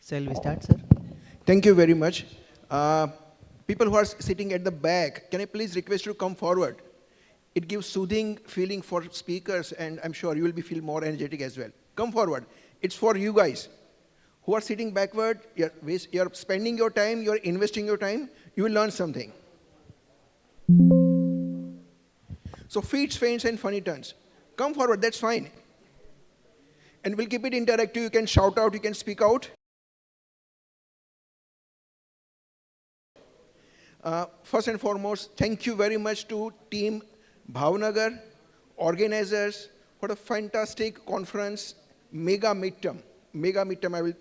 Shall we start, sir? Thank you very much. Uh, People who are sitting at the back, can I please request you to come forward? It gives soothing feeling for speakers, and I'm sure you will be feel more energetic as well. Come forward. It's for you guys who are sitting backward. You're spending your time. You're investing your time. You will learn something. So feats, feints, and funny turns. Come forward. That's fine. And we'll keep it interactive. You can shout out. You can speak out. First and foremost, thank you very much to Team Bhavnagar, organizers, for a fantastic conference, mega midterm. Mega midterm, I will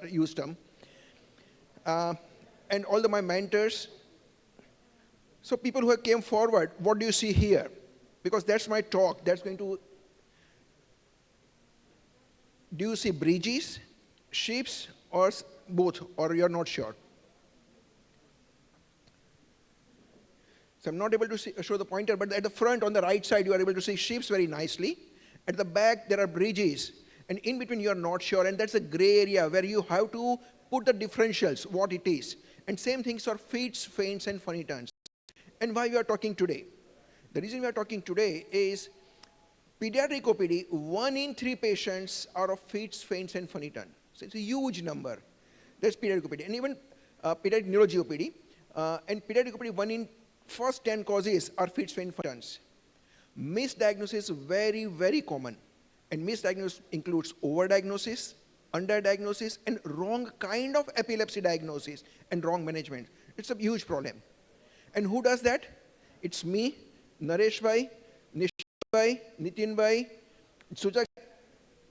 use term. And all my mentors. So people who have came forward, what do you see here? Because that's my talk. That's going to. Do you see bridges, ships, or both, or you're not sure? So I'm not able to show the pointer, but at the front, on the right side, you are able to see ships very nicely. At the back, there are bridges. And in between, you are not sure. And that's a gray area where you have to put the differentials, what it is. And same things for feats, feints, and funny turns. And why we are talking today? The reason we are talking today is pediatric OPD, 1 in 3 patients are of feats, feints, and funny turn. So it's a huge number. That's pediatric OPD. And even pediatric neurology OPD. And pediatric OPD, 1 in first 10 causes are feats, feints, funny turns. Misdiagnosis very, very common. And misdiagnosis includes overdiagnosis, underdiagnosis, and wrong kind of epilepsy diagnosis and wrong management. It's a huge problem. And who does that? It's me, Naresh bhai, Nish bhai, Nitin bhai, Sujak.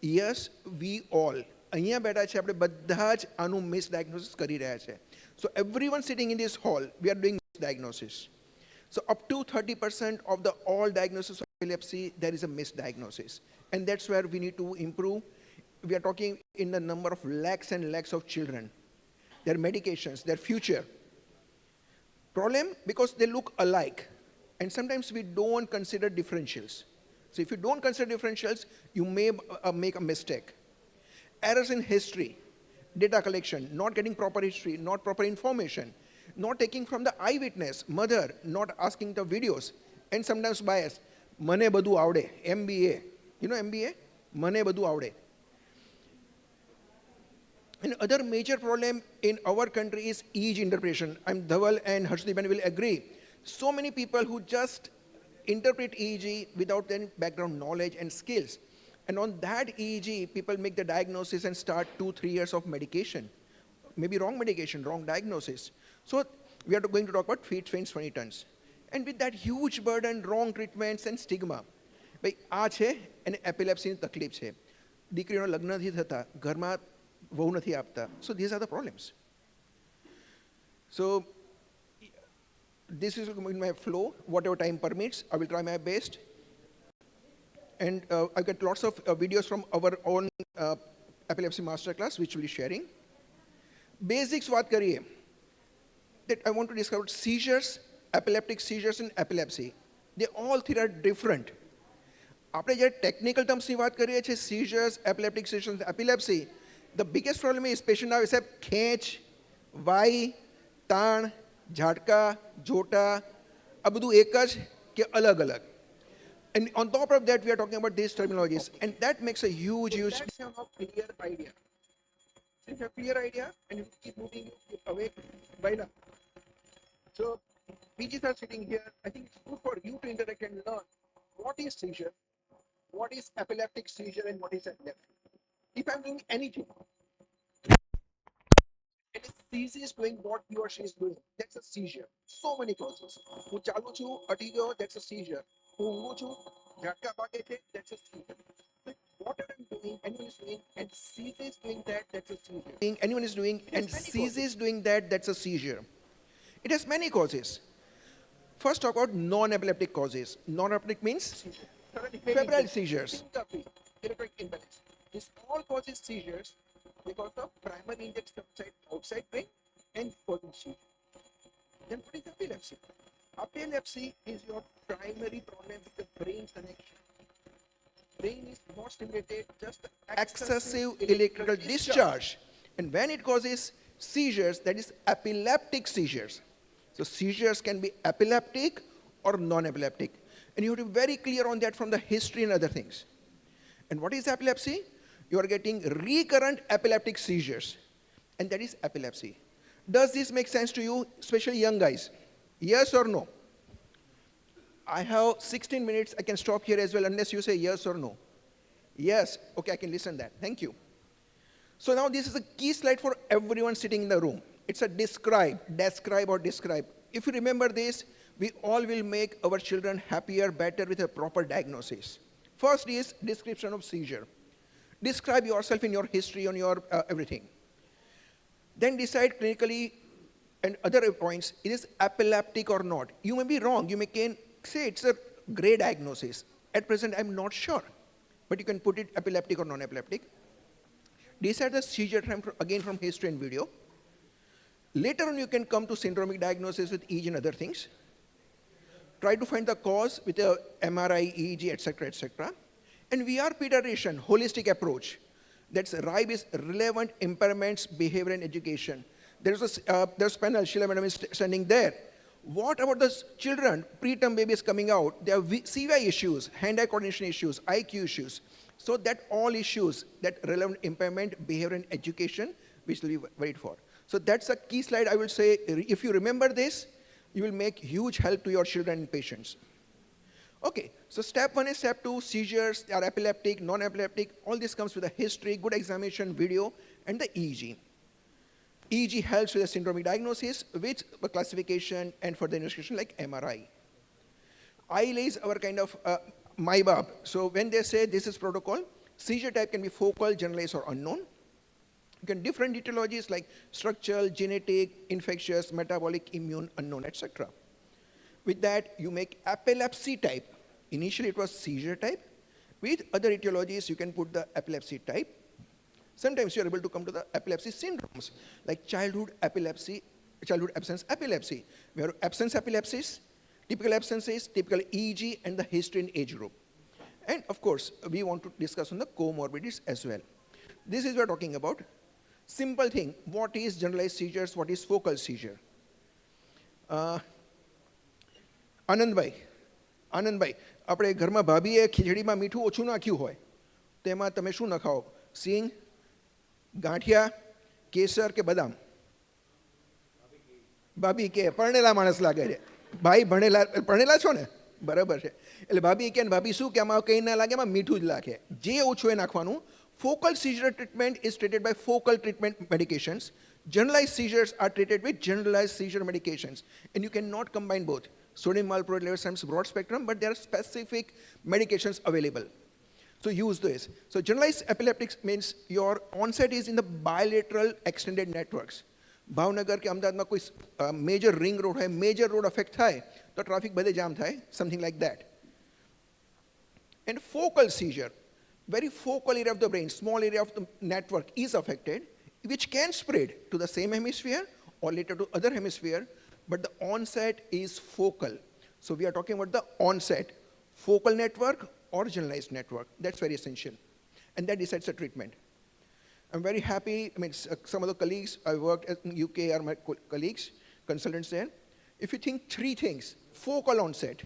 Yes, we all. અહીંયા બેઠા છે આપણે બધા જ આનું misdiagnosis કરી રહ્યા છે. So everyone sitting in this hall, we are doing misdiagnosis. So up to 30% of the all diagnosis of epilepsy, there is a misdiagnosis. And that's where we need to improve. We are talking in the number of lakhs and lakhs of children. Their medications, their future. Problem, because they look alike. And sometimes we don't consider differentials. So if you don't consider differentials, you may make a mistake. Errors in history, data collection, not getting proper history, not proper information, not taking from the eyewitness, mother, not asking the videos, and sometimes bias. Mane badu avde, MBA. You know MBA? Mane badu avde. Another major problem in our country is EEG interpretation. Dhaval and Harshdeepan will agree. So many people who just interpret EEG without any background knowledge and skills. And on that EEG, people make the diagnosis and start 2-3 years of medication. Maybe wrong medication, wrong diagnosis. So we are going to talk about feats, feints, funny turns. And with that huge burden, wrong treatments and stigma. ભાઈ આ છે એને એપિલેપ્સીની તકલીફ છે. દીકરીનો લગ્ન નથી થતા, ઘરમાં વહુ નથી આપતા. So these are the problems. So this is in my flow, whatever time permits. I will try my best. And I get lots of videos from our own epilepsy masterclass, which we'll be sharing. Basics વાત કરીએ. That I want to discover seizures, epileptic seizures and epilepsy. They all three are different. આપણે જ્યારે technical ટર્મ્સની વાત કરીએ છીએ, seizures, epileptic seizures, epilepsy, the biggest problem is patient આવે સાહેબ ખેંચ, વાઈ, તાણ, ઝાટકા, જોટા, આ બધું એક જ કે અલગ અલગ. And on top of that, we are talking about these terminologies, and that makes a huge. Let's have a clear idea. Since you have a clear idea, and you keep moving away, Baila. So, PGs are sitting here. I think it's good for you to interact and learn what is seizure, what is epileptic seizure, and what is epilepsy. If I'm doing anything, and if CZ is doing what he or she is doing, that's a seizure. So many causes. હું ચાલુ છું, અટી ગયો, that's a seizure. હું ઊંઘું છું, ઝટકા વાગે છે, that's a seizure. Whatever I'm doing, anyone is doing, and CZ is doing that, that's a seizure. Anyone is doing, and CZ is doing that, that's a seizure. It has many causes. First, talk about non-epileptic causes. Non-epileptic means febrile seizures. Electric imbalance. This all causes seizures because of primary injection outside brain and causing seizure. Then what is epilepsy? Epilepsy is your primary problem with the brain connection. Brain is not stimulated, just excessive electrical discharge. And when it causes seizures, that is epileptic seizures. So seizures can be epileptic or non-epileptic. And you have to be very clear on that from the history and other things. And what is epilepsy? You are getting recurrent epileptic seizures. And that is epilepsy. Does this make sense to you, especially young guys? Yes or no? I have 16 minutes. I can stop here as well unless you say yes or no. Yes. Okay, I can listen to that. Thank you. So now this is a key slide for everyone sitting in the room. It's a describe. If you remember this, we all will make our children happier, better with a proper diagnosis. First is description of seizure. Describe yourself in your history, on your everything. Then decide clinically and other points, it is epileptic or not. You may be wrong. You may say it's a gray diagnosis. At present, I'm not sure. But you can put it epileptic or non-epileptic. Decide the seizure time again from history and video. Later on, you can come to syndromic diagnosis with EEG and other things. Try to find the cause with a MRI, EEG, etc., etc. And VR pediatrician, holistic approach. That's RIBE is relevant impairments, behavior, and education. There's a panel, Sheila Madam is standing there. What about the children, preterm babies coming out? They have CVI issues, hand-eye coordination issues, IQ issues. So that all issues, that relevant impairment, behavior, and education, which will be waited for. So that's a key slide. I will say, if you remember this, you will make huge help to your children and patients. Okay, so step 1 and step 2, seizures, they are epileptic, non-epileptic. All this comes with a history, good examination, video, and the EEG. EEG helps with the syndromic diagnosis, with the classification and further investigation like MRI. ILA is our kind of MyBab. So when they say this is protocol, seizure type can be focal, generalized, or unknown. You can different etiologies like structural, genetic, infectious, metabolic, immune, unknown, etc. With that, you make epilepsy type. Initially, it was seizure type. With other etiologies, you can put the epilepsy type. Sometimes you're able to come to the epilepsy syndromes, like childhood epilepsy, childhood absence epilepsy. We have absence epilepsies, typical absences, typical EEG, and the history and age group. And of course, we want to discuss on the comorbidities as well. This is what we're talking about. Simple thing, what is generalized seizures, what is focal seizure? Anandbhai, આપણે ઘરમાં ભાભીએ ખીચડીમાં મીઠું ઓછું નાખ્યું હોય, તેમાં તમે શું નખાવો? સિંગ, ગાંઠિયા, કેસર કે બદામ? ભાભી કે પરણેલા માણસ લાગે છે. ભાઈ પરણેલા છો ને? બરાબર છે. એટલે ભાભી કે ભાભી શું કે આમાં કંઈ ના લાગે, આમાં મીઠું જ લાગે. જે ઓછું એ નાખવાનું. Focal seizure treatment is treated by focal treatment medications. Generalized seizures are treated with generalized seizure medications. And you cannot combine both. Sodium valproate, levetiracetam, broad spectrum, but there are specific medications available. So use this. So generalized epileptics means your onset is in the bilateral extended networks. Bhavnagar કે અમદાવાદમાં કોઈ major ring road હોય, major road affect થાય તો traffic બધે જામ થાય, something like that. And focal seizure, very focal area of the brain, small area of the network is affected, which can spread to the same hemisphere or later to other hemisphere, but the onset is focal. So we are talking about the onset, focal network or generalized network. That's very essential. And that decides the treatment. I'm very happy, some of the colleagues I worked in UK are my colleagues, consultants there. If you think three things, focal onset,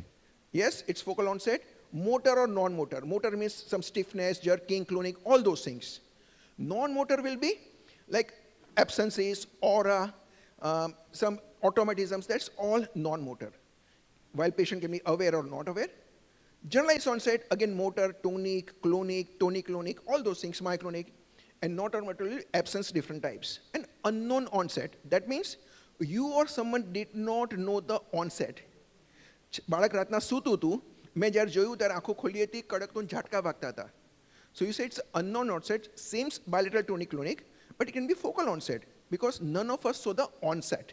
yes, it's focal onset, motor or non-motor. Motor means some stiffness, jerking, cloning, all those things. Non-motor will be like absences, aura, some automatisms, that's all non-motor. While patient can be aware or not aware. Generalized onset, again motor, tonic, clonic, tonic-clonic, all those things, myoclonic. And not automatically absence different types. And unknown onset, that means you or someone did not know the onset. બાળક રાતના સૂતું હતું, મેં જ્યારે જોયું ત્યારે આંખો ખોલી હતી, કડકનો ઝાટકા વાગતા હતા. So you say it's unknown onset, seems bilateral tonic-clonic, but it can be focal onset because none of us saw the onset.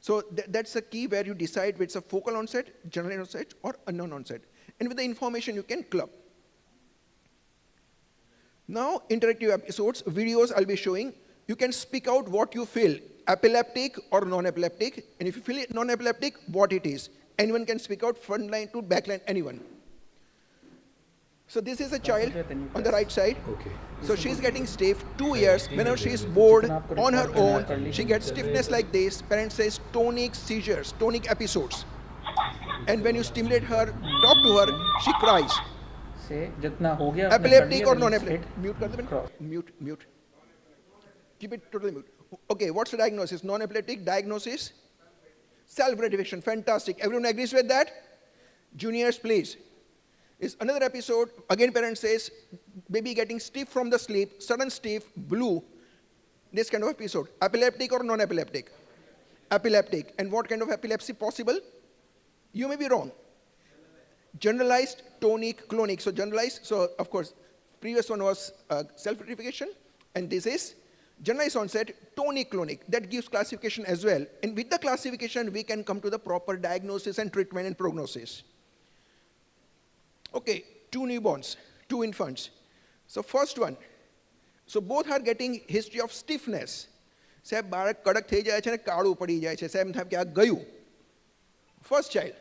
So that's the key where you decide whether it's a focal onset, general onset, or unknown onset. And with the information you can club. Now, interactive episodes, videos I'll be showing. You can speak out what you feel, epileptic or non-epileptic. And if you feel non-epileptic, what it is. Anyone can speak out, front line to back line, anyone. So this is a child on the right side. Okay. So she's getting stiff, 2 years. Whenever she is bored on her own, she gets stiffness like this. Parents says tonic seizures, tonic episodes. And when you stimulate her, talk to her, she cries. से जितना हो गया आपने कर Epileptic लिया, or then non-epileptic? hit Mute kar de cross. Mute, mute. Keep it totally mute. Okay, what's the diagnosis? Non-epileptic diagnosis? Self-gratification. Fantastic. Everyone agrees with that? Juniors, please. Is another episode. Again, parent says, baby getting stiff from the sleep, sudden stiff, blue. This kind of episode. Epileptic or non-epileptic? Epileptic. And what kind of epilepsy possible? You may be wrong. Generalized, tonic, clonic. So generalized, so of course, previous one was self-gratification, and this is generalized onset, tonic, clonic. That gives classification as well. And with the classification, we can come to the proper diagnosis and treatment and prognosis. Okay, 2 newborns, 2 infants. So first one, so both are getting history of stiffness. સાહેબ બાળક કડક થઈ જાય છે ને કાળું પડી જાય છે સાહેબ એમ થાય કે આ ગયું. First child.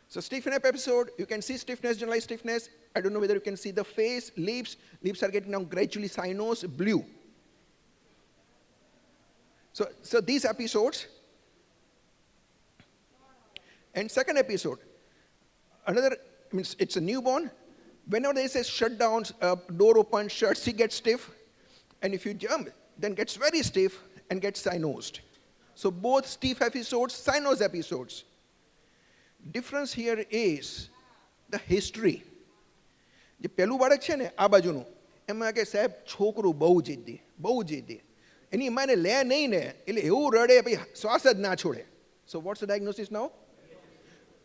So stiffness episode, you can see stiffness, generalized stiffness. I don't know whether you can see the face, lips. Lips are getting now gradually cyanosed, blue. So these episodes. And second episode, another, means it's a newborn. Whenever there is a shutdowns, door open, shut, she gets stiff. And if you jump, then gets very stiff and gets cyanosed. So both stiff episodes, cyanosed episodes. Difference here is the history. જે પહેલું બાળક છે ને આ બાજુનું એમાં કે સાહેબ છોકરું બહુ જીદ્દી એની માને લે નહીં ને એટલે એવું રડે ભાઈ શ્વાસ જ ના છોડે. So what's the diagnosis now?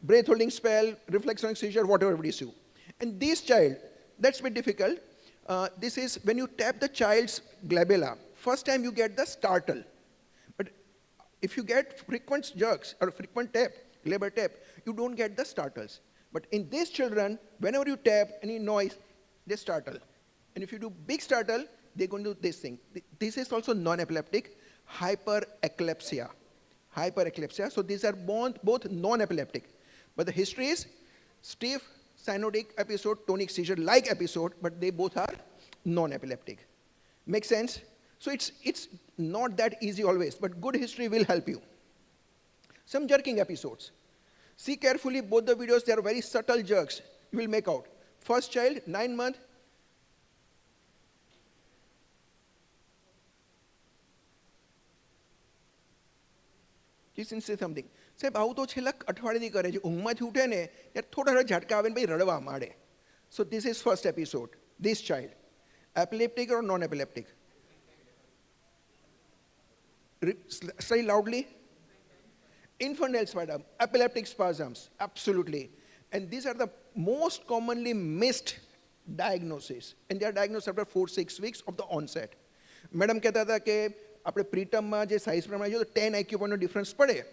Breath holding spell, reflexive seizure, whatever it is you. And this child, that's a bit difficult. This is when you tap the child's glabella. First time you get the startle. But if you get frequent jerks or frequent tap, glabella tap, you don't get the startles. But in these children, whenever you tap any noise, they startle. And if you do big startle, they're going to do this thing. This is also non-epileptic, hyperepilepsia. Hyperepilepsia. So these are both non-epileptic. But the history is stiff, cyanotic episode, tonic seizure-like episode, but they both are non-epileptic. Make sense? So it's not that easy always, but good history will help you. Some jerking episodes. See carefully both the videos, they are very subtle jerks. You will make out. First child, 9 months. Just say something. સાહેબ આવું તો છેલ્લા અઠવાડિયેથી કરે છે ઊંઘમાંથી ઉઠે ને ત્યારે થોડા થોડા ઝટકા આવે ને ભાઈ રડવા માંડે. So this is first episode. This child, epileptic or non-epileptic? Say loudly. Infantile spasm, epileptic spasms, absolutely. And these are the most commonly missed diagnoses. And they are diagnosed after 4-6 weeks of the onset. Madam કહેતા હતા કે આપણે પ્રીટમમાં જે size પ્રમાણે જો 10 IQ પોઈન્ટનો difference પડે.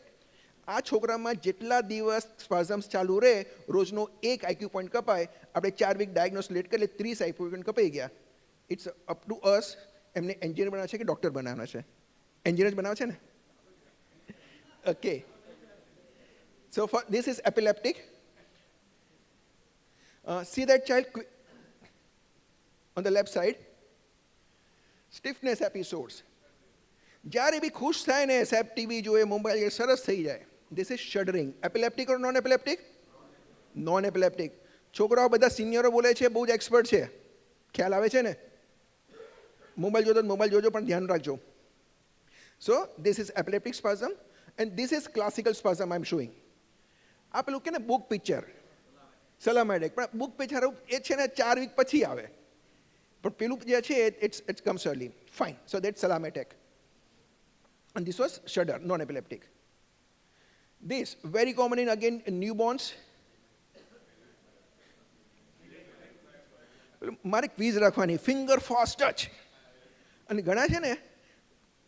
આ છોકરામાં જેટલા દિવસ સ્પાઝમ્સ ચાલુ રહે રોજનો 1 IQ પોઈન્ટ કપાય. આપણે 4 વીક ડાયગ્નોસ લેટ કરી 30 IQ પોઈન્ટ કપાઈ ગયા. ઇટ્સ અપ ટુ અસ એમને એન્જિનિયર બનાવવા છે કે ડૉક્ટર બનાવવાના છે? એન્જિનિયર બનાવે છે ને? Okay. So this is epileptic. See that child on the left side. Stiffness episodes. જ્યારે બી ખુશ થાય ને સાહેબ ટીવી જોએ મોબાઈલ જોએ સરસ થઈ જાય. This is shuddering. Epileptic or non-epileptic? Non-epileptic. છોકરાઓ બધા સિનિયરો બોલે છે બહુ જ એક્સપર્ટ છે. ખ્યાલ આવે છે ને? મોબાઈલ જોતો મોબાઈલ જોજો પણ ધ્યાન રાખજો. So this is epileptic spasm. And this is classical spasm I'm showing. आप लोग के ना book picture, salamadec, but book picture એ છે ને 4 વીક પછી આવે. પણ પેલું જે છે it comes early. Fine. So that's salamadec. And this was shudder, non-epileptic. This very common in again in newborns. મારે ક્વિઝ રાખવાની finger fast touch. અને ઘણા છે ને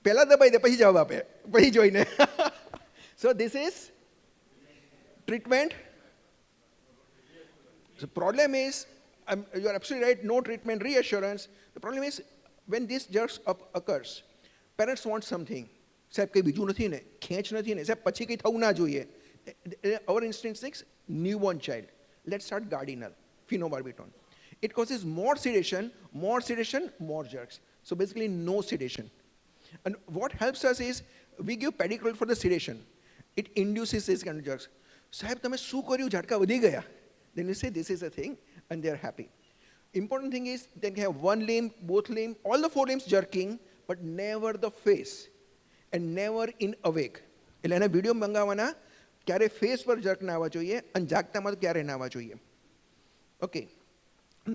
પહેલા દબાઈ દે પછી જવાબ આપે પછી જોઈને. So this is treatment. The problem is, you are absolutely right, no treatment, reassurance. The problem is, when this jerks up occurs, parents want something. સાહેબ કંઈ બીજું નથી ને, ખેંચ નથી ને, સાહેબ પછી કંઈ થવું ના જોઈએ. Our instinct is newborn child. Let's start Gardiner, phenobarbital. It causes more sedation, more jerks. So basically no sedation. And what helps us is, we give pedicryl for the sedation. It induces this kind of jerks. Sahib, તમે શું કર્યું? ઝટકા વધી ગયા. Then we say this is a thing, and they're happy. Important thing is, they can have one limb, both limb, all the four limbs jerking, but never the face, and never in awake. એટલે એના video મંગાવવાના, ક્યારે face પર jerk ના આવવા જોઈએ, અને જાગતામાં તો ક્યારે ના આવવા જોઈએ. Okay.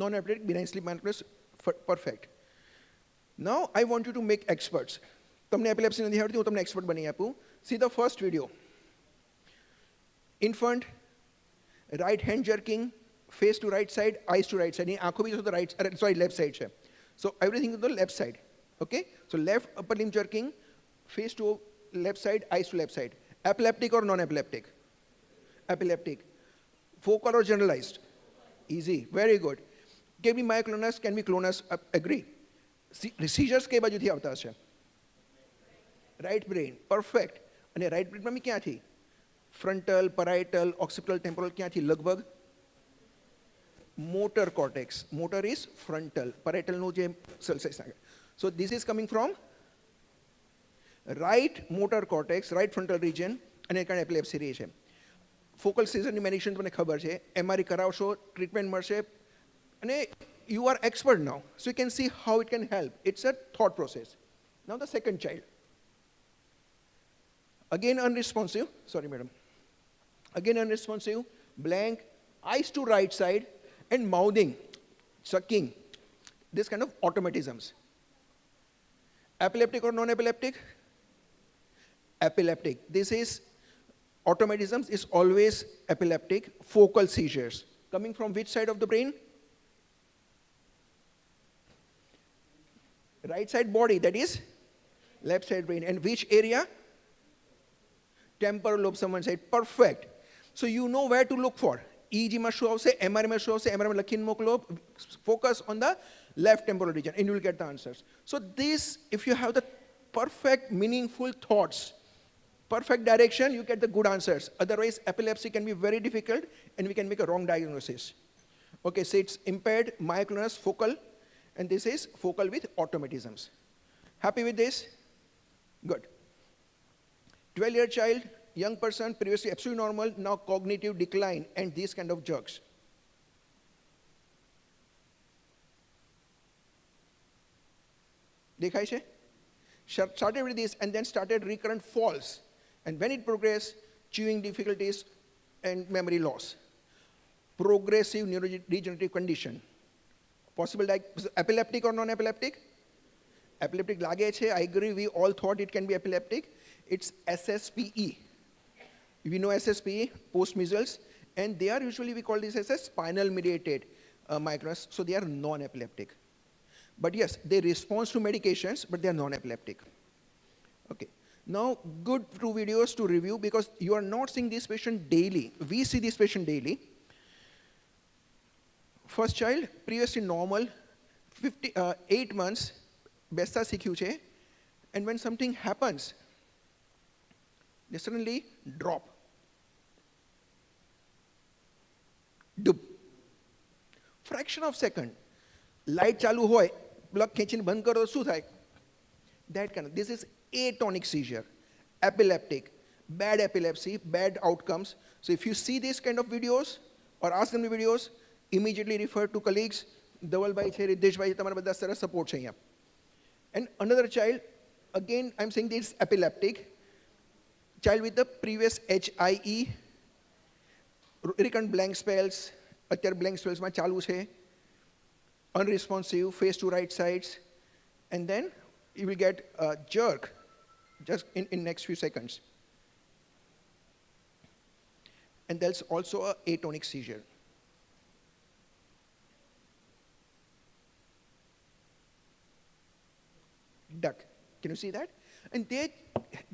Non-epileptic, benign sleep mindfulness, perfect. Now I want you to make experts. તમને epilepsy નથી આવડતી, હું તમને expert બની આપું. See the first video. Infant, right hand jerking, face to right side, eyes to right side. આંખો બી તો right, left side છે. So everything is the left side. Okay? So left upper limb jerking, face to left side, eyes to left side. Epileptic or non-epileptic? Epileptic. Focal or generalized? Easy. Very good. Can be myoclonus, can be clonus, agree. Seizures કઈ બાજુથી આવતા હશે? Right brain, perfect. અને right brain માં ક્યાંથી? Frontal, parietal, occipital, temporal, ક્યાંથી? લગભગ motor cortex. Motor is frontal. Parietal નું જે cell size આવે. So this is coming from right motor cortex, right frontal region, અને કારણે epilepsy રહે છે. Focal seizure ની medication તમને ખબર છે. MRI કરાવશો, treatment મળશે, and you are expert now, so you can see how it can help. It's a thought process. Now the second child. Again unresponsive, sorry madam. Again unresponsive, blank, eyes to right side, and mouthing, sucking, this kind of automatisms. Epileptic or non-epileptic? Epileptic. This is, automatisms is always epileptic, focal seizures. Coming from which side of the brain? Right side body, that is left side brain. And which area? Temporal lobe, someone said. Perfect. So you know where to look for. EEG માં શું આવશે, MRI માં શું આવશે, MRI માં લખીને મોકલો. Focus on the left temporal region and you will get the answers. So this, if you have the perfect, meaningful thoughts, perfect direction, you get the good answers. Otherwise, epilepsy can be very difficult and we can make a wrong diagnosis. Okay, so it's impaired myoclonus focal, and this is focal with automatisms. Happy with this? Good. 12-year child, young person, previously absolutely normal, now cognitive decline and these kind of jerks. દેખાય છે? Started with this and then started recurrent falls. And when it progressed, chewing difficulties and memory loss. Progressive neurodegenerative condition. Possible epileptic or non-epileptic? Epileptic lage છે, I agree, we all thought it can be epileptic. It's SSPE. We know SSPE, post-measles, and they are usually, we call this as a spinal mediated myoclonus, so they are non-epileptic. But yes, they respond to medications, but they are non-epileptic. Okay. Now, good two videos to review because you are not seeing this patient daily. We see this patient daily. First child, previously normal, 8 months, બેસતા શીખ્યું છે, and when something happens, they suddenly drop. Dub. Fraction of second. Light ચાલુ હોય, plug ખેંચીને બંધ કરો તો શું થાય? That kind of, this is atonic seizure, epileptic, bad epilepsy, bad outcomes. So if you see these kind of videos or ask them the videos, immediately refer to colleagues. Dhavalbhai છે, રિદ્ધેશભાઈ, તમારા બધા સરસ સપોર્ટ છે અહીંયા. And another child, again I'm saying this is epileptic, child with the previous HIE, recurrent blank spells, અત્યારે blank spells માં ચાલુ છે, unresponsive, face to right sides, and then you will get a jerk just in next few seconds. And there's also a atonic seizure. Duck. Can you see that? And they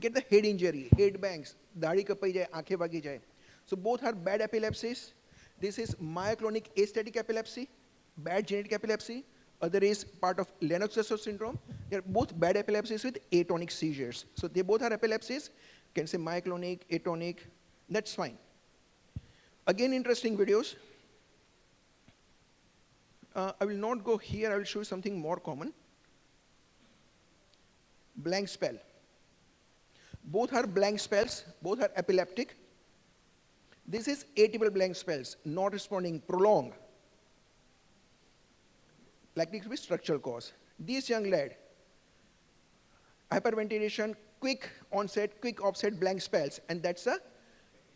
get the head injury, head bangs, દાઢી કપાઈ જાય, આંખે વાગી જાય. So both are bad epilepsies. This is myoclonic aesthetic epilepsy, bad genetic epilepsy. Other is part of Lennox-Gastaut syndrome. They are both bad epilepsies with atonic seizures. So they both are epilepsies. You can say myoclonic, atonic. That's fine. Again, interesting videos. I will not go here. I will show you something more common. Blank spell. Both are blank spells. Both are epileptic. This is atypical blank spells, not responding, prolonged. Likely to be structural cause. This young lad, hyperventilation, quick onset, quick offset blank spells, and that's a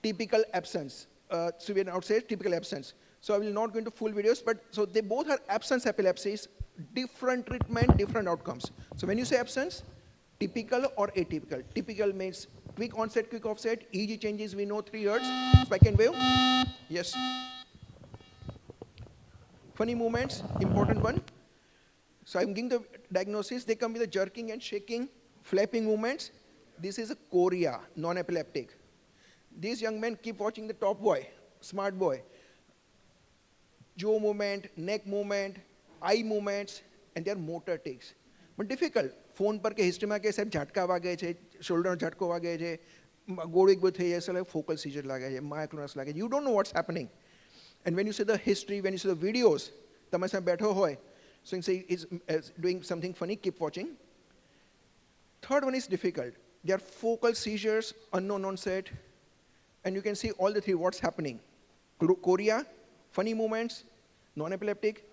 typical absence. So we now say typical absence. So I will not go into full videos, but so they both are absence epilepsies, different treatment, different outcomes. So when you say absence, typical or atypical. Typical means quick onset, quick offset, EEG changes, we know 3 Hertz, spike and wave. Yes. Funny movements, important one. So I'm giving the diagnosis. They come with a jerking and shaking, flapping movements. This is a chorea, non-epileptic. These young men keep watching the top boy, smart boy. Jaw movement, neck movement, eye movements, and their motor tics. But difficult. Phone पर के history में के सब झटका वागे छे, shoulder झटको वागे छे, गोड़ एक बुथे ऐसा like focal seizure लागे छे, myoclonus लागे छे. You don't know what's happening. And when you see the history, when you see the videos, तमे साथ बैठो होय, so you say is doing something funny, keep watching. Third one is difficult. They are focal seizures, unknown onset, and you can see all the three what's happening. Chorea, funny movements, non-epileptic,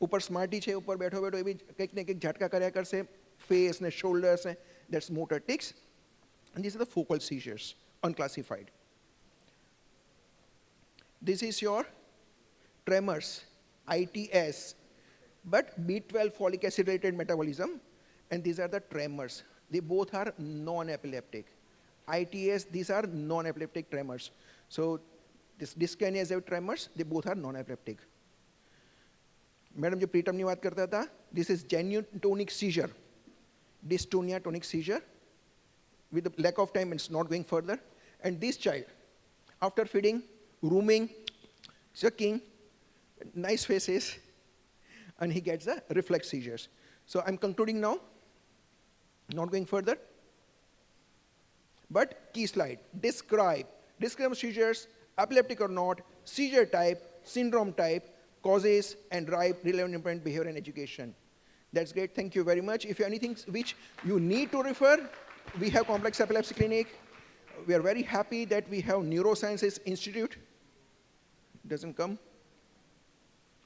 ऊपर smarty छे, ऊपर बैठो बैठो ये भी कहीं न कहीं झटका करया करसे, face ने shoulders ने, that's motor tics, and these are the focal seizures, unclassified. This is your tremors, ITS, but B12 folic acid related metabolism, and these are the tremors. They both are non-epileptic. ITS, these are non-epileptic tremors. So this dyskinesia tremors, they both are non-epileptic. Madam, जो प्रीतम ने बात करता था, this is genuine tonic seizure, dystonia tonic seizure, with the lack of time, it's not going further. And this child, after feeding, rooming, sucking, nice faces, and he gets the reflex seizures. So I'm concluding now, not going further. But key slide, describe seizures, epileptic or not, seizure type, syndrome type, causes, and drive relevant impairment behavior and education. That's great, thank you very much. If you have anything which you need to refer, we have Complex Epilepsy Clinic. We are very happy that we have Neurosciences Institute. Doesn't come.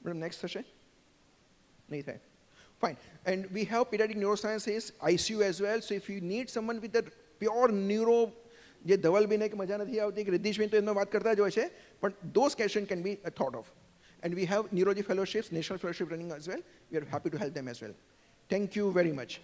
Next session. Fine. And we have pediatric neurosciences, ICU as well. So if you need someone with a pure neuro, જે ધવલ બેને કે મજા નથી આવતી કે રિદ્ધિશબેન તો એમાં વાત કરતા જ હોય છે, પણ those questions can be thought of. And we have neurology fellowships, national fellowship running as well. We are happy to help them as well. Thank you very much.